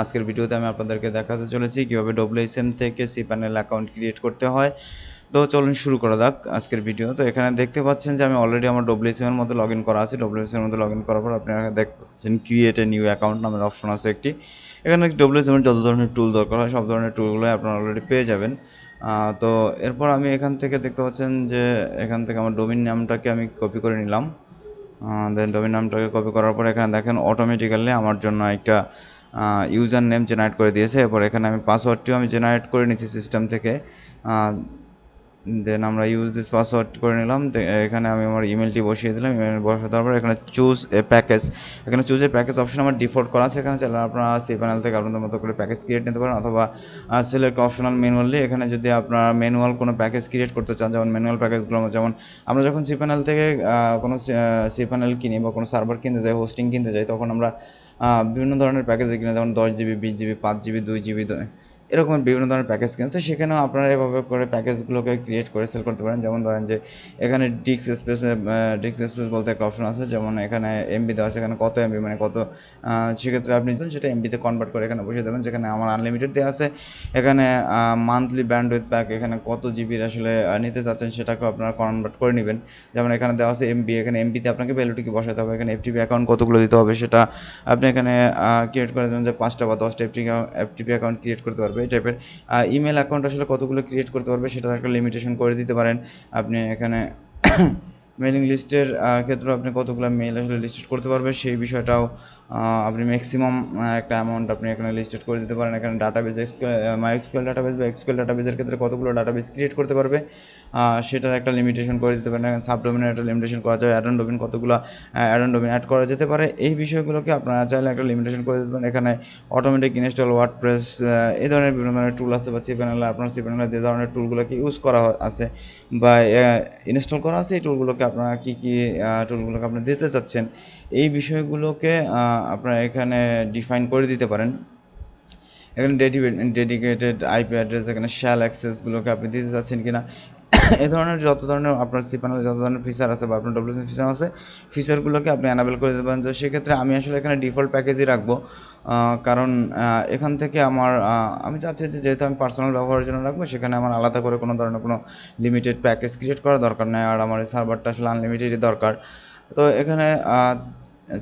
আজকের ভিডিওতে আমি আপনাদেরকে দেখাতে চলেছি কীভাবে WHM থেকে cPanel অ্যাকাউন্ট ক্রিয়েট করতে হয়। তো চলুন শুরু করা যাক আজকের ভিডিও। তো এখানে দেখতে পাচ্ছেন যে আমি অলরেডি আমার WHM এর মধ্যে লগ ইন করা আছে। WHM এর মধ্যে লগ ইন করার পর আপনারা দেখতে পাচ্ছেন ক্রিয়েট এ নিউ অ্যাকাউন্ট নামের অপশন আছে একটি। এখানে WHM এর যত ধরনের টুল দরকার হয় সব ধরনের টুলগুলোই আপনারা অলরেডি পেয়ে যাবেন। তো এরপর আমি এখান থেকে দেখতে পাচ্ছেন যে এখান থেকে আমার ডোমেইন নামটাকে আমি কপি করে নিলাম। দেন ডোমেইন নামটাকে কপি করার পর এখানে দেখেন অটোমেটিক্যালি আমার জন্য একটা ইউজার নেম জেনারেট করে দিয়েছে। এরপর এখানে আমি পাসওয়ার্ডটিও আমি জেনারেট করে নিচ্ছি সিস্টেম থেকে। দেন আমরা ইউজ দিস পাসওয়ার্ড করে নিলাম। এখানে আমি আমার ইমেলটি বসিয়ে দিলাম। ইমেল বসাতে দেওয়ার পর এখানে চুজ এ প্যাকেজ, এখানে চুজ এ প্যাকেজ অপশন আমার ডিফল্ট করা আছে। এখানে চাইলে আপনারা cPanel থেকে আপনাদের মতো করে প্যাকেজ ক্রিয়েট নিতে পারেন, অথবা সিলেক্ট অপশনাল ম্যানুয়ালি। এখানে যদি আপনারা ম্যানুয়াল কোনো প্যাকেজ ক্রিয়েট করতে চান, যেমন ম্যানুয়াল প্যাকেজগুলো যেমন আমরা যখন cPanel থেকে কোনো cPanel কিনি বা কোনো সার্ভার কিনতে যাই, হোস্টিং কিনতে যাই, তখন আমরা বিভিন্ন ধরনের প্যাকেজ কিনে, যেমন 10 GB, 20 GB, 5 GB, 2 GB, এরকম বিভিন্ন ধরনের প্যাকেজ কিনে। তো সেখানেও আপনারা এভাবে করে প্যাকেজগুলোকে ক্রিয়েট করে সেল করতে পারেন। যেমন ধরেন যে এখানে ডিস্ক স্পেস বলতে একটা অপশন আছে, যেমন এখানে এমবি দেওয়া আছে, এখানে কত এমবি মানে কত, সেক্ষেত্রে আপনি সেটা এমবিতে কনভার্ট করে এখানে বসিয়ে দেবেন। যেখানে আমার আনলিমিটেড দেওয়া আছে, এখানে মান্থলি ব্যান্ডউইথ প্যাক, এখানে কত জিবির আসলে নিতে চাচ্ছেন সেটাকেও আপনারা কনভার্ট করে নেবেন। যেমন এখানে দেওয়া আছে এমবি, এখানে এমবিতে আপনাকে ভ্যালুটিকে বসাতে হবে। এখানে এফটিপি অ্যাকাউন্ট কতগুলো দিতে হবে সেটা আপনি এখানে ক্রিয়েট করে দেবেন, যে 5টা বা 10টা এফটিপি অ্যাকাউন্ট ক্রিয়েট করতে পারবে এই টাইপের। ইমেল অ্যাকাউন্ট আসলে কতগুলো ক্রিয়েট করতে পারবে সেটার একটা লিমিটেশন করে দিতে পারেন আপনি এখানে। মেলিং লিস্টের ক্ষেত্রে আপনি কতগুলো মেল আসলে লিস্টেড করতে পারবে সেই বিষয়টাও আপনি ম্যাক্সিমাম একটা অ্যামাউন্ট আপনি এখানে লিস্টেড করে দিতে পারেন। এখানে ডাটাবেস MySQL ডাটাবেস বা SQL ডাটাবেসের ক্ষেত্রে কতগুলো ডাটাবেস ক্রিয়েট করতে পারবে সেটার একটা লিমিটেশন করে দিতে পারেন। এখানে সাবডোমেনের একটা লিমিটেশন করা যায়, অ্যাড অন ডোমেন কতগুলো অ্যাড অন ডোমেন অ্যাড করা যেতে পারে, এই বিষয়গুলোকে আপনারা চাইলে একটা লিমিটেশন করে দিতে পারেন। এখানে অটোমেটিক ইনস্টল ওয়ার্ডপ্রেস, এই ধরনের বিভিন্ন ধরনের টুল আছে, বা cPanel আপনার cPanel যে ধরনের টুলগুলোকে ইউজ করা আছে বা ইনস্টল করা আছে, এই টুলগুলোকে আপনারা কী কী টুলগুলোকে আপনি দিতে চাচ্ছেন এই বিষয়গুলোকে আপনারা এখানে ডিফাইন করে দিতে পারেন। এখানে ডেডিকেটেড আইপি অ্যাড্রেস, এখানে শ্যাল অ্যাক্সেসগুলোকে আপনি দিতে চাচ্ছেন কিনা, এই ধরনের যত ধরনের আপনার cPanel যত ধরনের ফিচার আছে বা আপনার WHM ফিচার আছে, ফিচারগুলোকে আপনি অ্যানাবেল করে দিতে পারেন। তো সেক্ষেত্রে আমি আসলে এখানে ডিফল্ট প্যাকেজই রাখবো, কারণ এখান থেকে আমার আমি চাচ্ছি যে যেহেতু আমি পার্সোনাল ব্যবহারের জন্য রাখবো, সেখানে আমার আলাদা করে কোনো ধরনের কোনো লিমিটেড প্যাকেজ ক্রিয়েট করার দরকার নেই, আর আমার এই সার্ভারটা আসলে আনলিমিটেডই দরকার। তো এখানে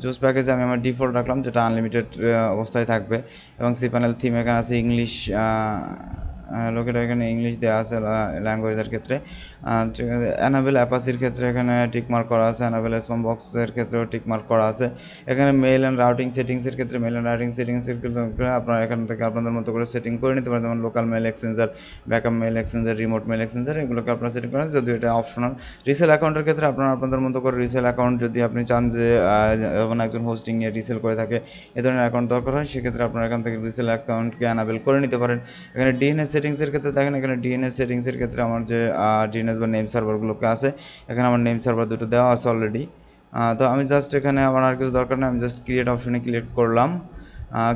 চুজ প্যাকেজে আমি আমার ডিফল্ট রাখলাম, যেটা আনলিমিটেড অবস্থায় থাকবে। এবং cPanel থিম এখানে আছে ইংলিশ, লোকেরা এখানে ইংলিশ দেওয়া আছে ল্যাঙ্গুয়েজের ক্ষেত্রে। ঠিক আছে, অ্যানাবেল অ্যাপাসির ক্ষেত্রে এখানে টিকমার্ক করা আছে, অ্যানাবেল স্প্যাম বক্সের ক্ষেত্রেও টিকমার্ক করা আছে। এখানে মেল অ্যান্ড রাউটিং সেটিংসের ক্ষেত্রে আপনারা এখান থেকে আপনাদের মতো করে সেটিং করে নিতে পারেন, যেমন local mail exchanger, backup mail exchanger, remote mail exchanger, এগুলোকে আপনারা সেটিং করেন, যদিও এটা অপশনাল। রিসেল অ্যাকাউন্টের ক্ষেত্রে আপনারা আপনাদের মতো করে রিসেল অ্যাকাউন্ট, যদি আপনি চান যে যখন একজন হোস্টিং নিয়ে রিসেল করে থাকে এ ধরনের অ্যাকাউন্ট দরকার হয়, সেক্ষেত্রে আপনারা এখান থেকে রিসেল অ্যাকাউন্টকে অ্যানাবেল করে নিতে পারেন। এখানে ডিএনএস সেটিংসের ক্ষেত্রে দেখেন, এখানে ডিএনএস সেটিংসের ক্ষেত্রে আমার যে ডিএনএস বা নেম সার্ভারগুলোকে আছে, এখানে আমার নেম সার্ভার দুটো দেওয়া আছে অলরেডি। তো আমি জাস্ট এখানে আমার আর কিছু দরকার নেই, আমি জাস্ট ক্রিয়েট অপশনে ক্লিক করলাম।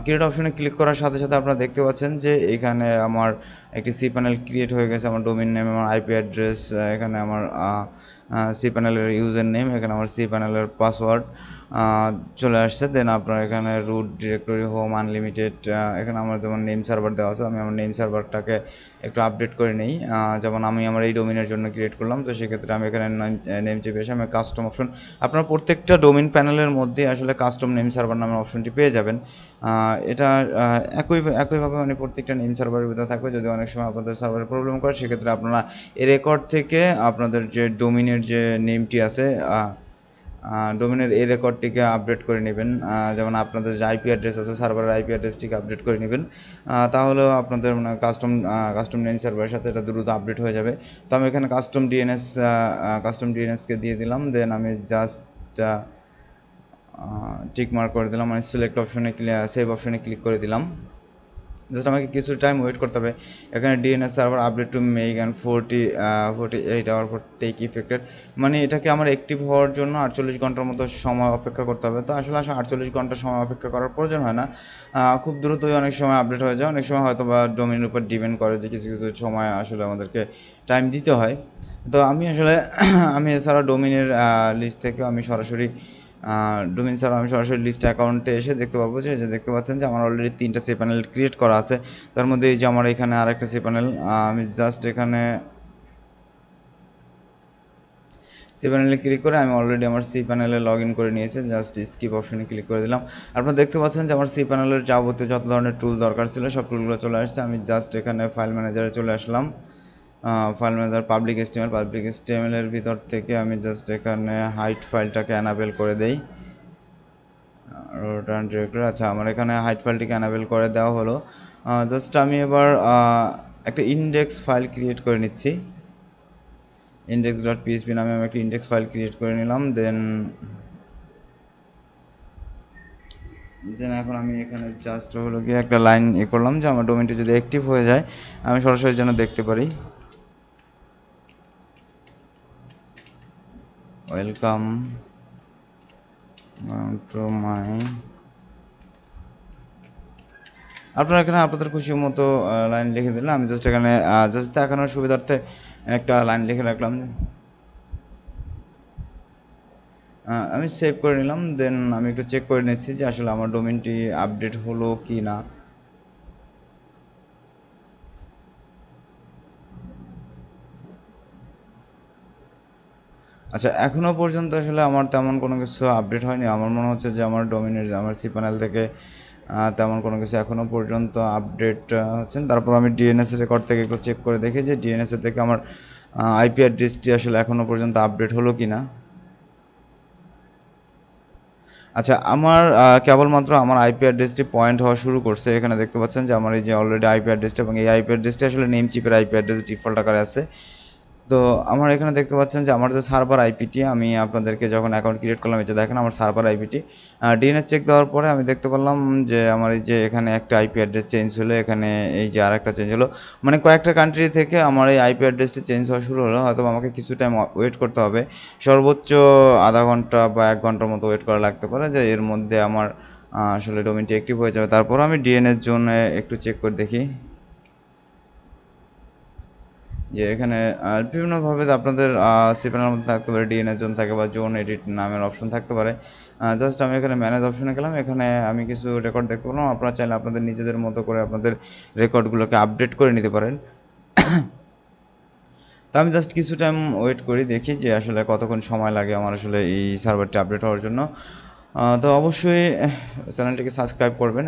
ক্রিয়েট অপশনে ক্লিক করার সাথে সাথে আপনারা দেখতে পাচ্ছেন যে এখানে আমার একটি cPanel ক্রিয়েট হয়ে গেছে। আমার ডোমেইন নেম, আমার আইপি অ্যাড্রেস, এখানে আমার cPanel-এর ইউজার নেম, এখানে আমার cPanel-এর পাসওয়ার্ড চলে আসছে। দেন আপনার এখানে রুট ডিরেক্টরি, হোম, আনলিমিটেড, এখানে আমার যেমন নেম সার্ভার দেওয়া আছে, আমি আমার নেম সার্ভারটাকে একটু আপডেট করে নিই। যেমন আমি আমার এই ডোমেনের জন্য ক্রিয়েট করলাম, তো সেক্ষেত্রে আমি এখানে নেম চেপে এসে আমি কাস্টম অপশন, আপনার প্রত্যেকটা ডোমেন প্যানেলের মধ্যে আসলে কাস্টম নেম সার্ভার নামের অপশনটি পেয়ে যাবেন। এটা একইভাবে মানে প্রত্যেকটা নেম সার্ভারের ভিতরে থাকবে। যদি অনেক সময় আপনাদের সার্ভারে প্রবলেম করে, সেক্ষেত্রে আপনারা এই রেকর্ড থেকে আপনাদের যে ডোমিনের যে নেমটি আছে, ডোমেনের এই রেকর্ডটিকে আপডেট করে নেবেন। যেমন আপনাদের যে আইপি অ্যাড্রেস আছে, সার্ভারের আইপি অ্যাড্রেসটিকে আপডেট করে নেবেন, তাহলেও আপনাদের মানে কাস্টম নেম সার্ভারের সাথে এটা দ্রুত আপডেট হয়ে যাবে। তো আমি এখানে কাস্টম ডিএনএসকে দিয়ে দিলাম। দেন আমি জাস্ট টিক মার্ক করে দিলাম, মানে সিলেক্ট অপশনে সেভ অপশনে ক্লিক করে দিলাম। জাস্ট আমাকে কিছু টাইম ওয়েট করতে হবে। এখানে DNS server update to make and 48 hour for take effected, মানে এটাকে আমার অ্যাক্টিভ হওয়ার জন্য 48 ঘন্টার মতো সময় অপেক্ষা করতে হবে। তো আসলে 48 ঘন্টা সময় অপেক্ষা করার প্রয়োজন হয় না, খুব দ্রুতই অনেক সময় আপডেট হয়ে যায়। অনেক সময় হয়তো বা ডোমেনের উপর ডিপেন্ড করে যে কিছু কিছু সময় আসলে আমাদেরকে টাইম দিতে হয়। তো আমি আসলে আমি এছাড়া ডোমেনের লিস্ট থেকে আমি সরাসরি ডোমেইন ছাড়া আমি সরাসরি লিস্ট অ্যাকাউন্টে এসে দেখতে পাবো যে দেখতে পাচ্ছেন যে আমার অলরেডি 3টা cPanel ক্রিয়েট করা আছে। তার মধ্যে এই যে আমার এখানে আরেকটা cPanel, আমি জাস্ট এখানে cPanel ক্লিক করে আমি অলরেডি আমার cPanel লগ ইন করে নিয়েছি। জাস্ট স্কিপ অপশনে ক্লিক করে দিলাম। আপনারা দেখতে পাচ্ছেন যে আমার cPanel যাবতীয় যত ধরনের টুল দরকার ছিল সব টুলগুলো চলে আসছে। আমি জাস্ট এখানে ফাইল ম্যানেজারে চলে আসলাম। ফাইল ম্যানেজার পাবলিক HTML এর ভিতর থেকে আমি জাস্ট এখানে হাইট ফাইলটাকে অ্যানাবেল করে দেই। রিটার্ন ডিরেক্টরি, আচ্ছা আমার এখানে হাইট ফাইলটিকে অ্যানাবেল করে দেওয়া হলো। জাস্ট আমি এবার একটা ইন্ডেক্স ফাইল ক্রিয়েট করে নিচ্ছি। index.php নামে আমি একটা ইন্ডেক্স ফাইল ক্রিয়েট করে নিলাম। দেন এখন আমি এখানে জাস্ট হলো গিয়ে একটা লাইন করলাম যে আমার ডোমেইনটি যদি অ্যাক্টিভ হয়ে যায় আমি সরাসরি যেন দেখতে পারি। ওয়েলকাম টু মাই, আপনারা এখানে আপনাদের খুশি মতো লাইন লিখে দিলাম। আমি জাস্ট এখানে জাস্ট দেখানোর সুবিধার্থে একটা লাইন লিখে রাখলাম। আমি সেভ করে নিলাম। দেন আমি একটু চেক করে নিচ্ছি যে আসলে আমার ডোমেইনটি আপডেট হলো কি না। আচ্ছা, এখনও পর্যন্ত আসলে আমার তেমন কোনো কিছু আপডেট হয়নি। আমার মনে হচ্ছে যে আমার ডোমেইনের আমার cPanel থেকে তেমন কোনো কিছু এখনও পর্যন্ত আপডেট হচ্ছে। তারপর আমি ডিএনএস রেকর্ড থেকে একটু চেক করে দেখি যে ডিএনএস থেকে আমার আইপি অ্যাড্রেসটি আসলে এখনও পর্যন্ত আপডেট হলো কি না। আচ্ছা, আমার কেবলমাত্র আমার আইপি অ্যাড্রেসটি পয়েন্ট হওয়া শুরু করছে। এখানে দেখতে পাচ্ছেন যে আমার এই যে অলরেডি আইপি অ্যাড্রেসটা, এবং এই আইপি অ্যাড্রেসটি আসলে নেম চিপের আইপি অ্যাড্রেস ডিফল্ট আকারে আছে। তো আমার এখানে দেখতে পাচ্ছেন যে আমার যে সার্ভার আইপিটি, আমি আপনাদেরকে যখন অ্যাকাউন্ট ক্রিয়েট করলাম, এটা দেখেন আমার সার্ভার আইপিটি। ডিএনএস চেক দেওয়ার পরে আমি দেখতে পারলাম যে আমার এই যে এখানে একটা আইপি অ্যাড্রেস চেঞ্জ হলো, এখানে এই যে আরেকটা চেঞ্জ হলো। মানে কয়েকটা কান্ট্রি থেকে আমার এই আইপি অ্যাড্রেসটি চেঞ্জ হওয়া শুরু হলো। হয়তো আমাকে কিছু টাইম ওয়েট করতে হবে, সর্বোচ্চ আধা ঘন্টা বা 1 ঘন্টার মতো ওয়েট করা লাগতে পারে, যে এর মধ্যে আমার আসলে ডোমেইনটি অ্যাক্টিভ হয়ে যাবে। তারপর আমি ডিএনএস জন্য একটু চেক করে দেখি যে এখানে বিভিন্নভাবে আপনাদের cPanel মধ্যে থাকতে পারে, ডিএনএস জোন থাকে বা জোন এডিট নামের অপশন থাকতে পারে। জাস্ট আমি এখানে ম্যানেজ অপশনে গেলাম, এখানে আমি কিছু রেকর্ড দেখতে পেলাম। আপনারা চাইলে আপনাদের নিজেদের মতো করে আপনাদের রেকর্ডগুলোকে আপডেট করে নিতে পারেন। তো আমি জাস্ট কিছু টাইম ওয়েট করি, দেখি যে আসলে কতক্ষণ সময় লাগে আমার আসলে এই সার্ভারটি আপডেট হওয়ার জন্য। তো অবশ্যই চ্যানেলটিকে সাবস্ক্রাইব করবেন।